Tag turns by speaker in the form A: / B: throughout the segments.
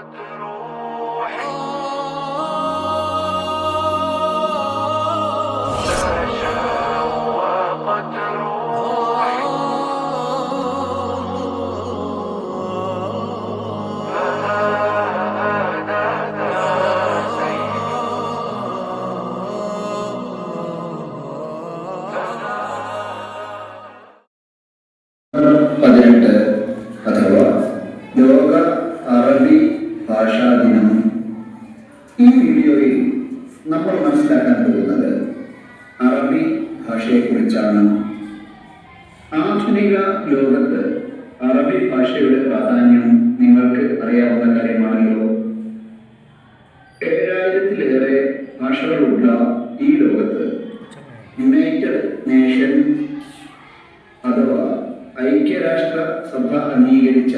A: 18 അഥവാ ലോക അറബി ഭാഷാ ദിനം. ഈ വീഡിയോയിൽ നമ്മൾ മനസ്സിലാക്കാൻ പോകുന്നത് അറബി ഭാഷയെക്കുറിച്ചാണ്. ആധുനിക ലോകത്ത് അറബി ഭാഷയുടെ പ്രാധാന്യം നിങ്ങൾക്ക് അറിയാവുന്ന കാര്യമാണല്ലോ. 7000-ലേറെ ഭാഷകളുള്ള ഈ ലോകത്ത് യുണൈറ്റഡ് നേഷൻ അഥവാ ഐക്യരാഷ്ട്ര സഭ അംഗീകരിച്ച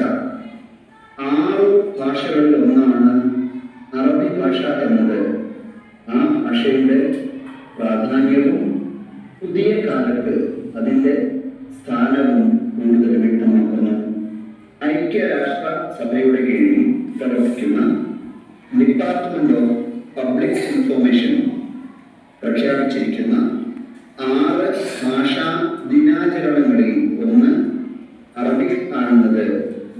A: 6 ഭാഷകളിൽ ഒന്നാണ് അറബി ഭാഷ എന്നത്. ആ ഭാഷയുടെ പ്രാധാന്യവും പുതിയ കാലത്ത് അതിൻ്റെ സ്ഥാനവും കൂടുതൽ വ്യക്തമാക്കുന്നു. ഐക്യരാഷ്ട്ര സഭയുടെ കീഴിൽ പ്രവർത്തിക്കുന്ന ഡിപ്പാർട്ട്മെന്റ് ഓഫ് പബ്ലിക് ഇൻഫർമേഷൻ പ്രഖ്യാപിച്ചിരിക്കുന്ന 6 ഭാഷാ ദിനാചരണങ്ങളിൽ ഒന്ന് അറബിക് ആണെന്നത്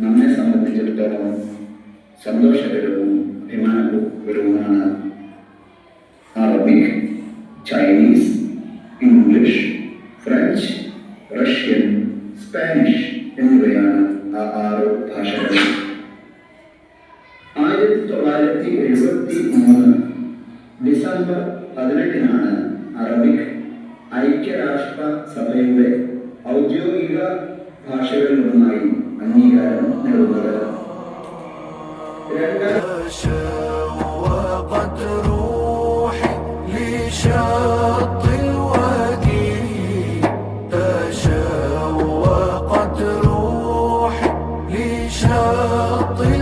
A: നമ്മെ സംബന്ധിച്ചിടത്തോളം സന്തോഷകരവും അഭിമാനകരവുമാണ്. Arabic, Chinese, English, French, Russian, Spanish എന്നിവയാണ് ആ 6 ഭാഷകൾ. 1973 ഡിസംബർ 18-നാണ് അറബിക് ഐക്യരാഷ്ട്ര സഭയുടെ ഔദ്യോഗിക ഭാഷകളിലൊന്നായി അംഗീകാരം നേടുന്നത്.
B: تشوقت روحي لشاطئ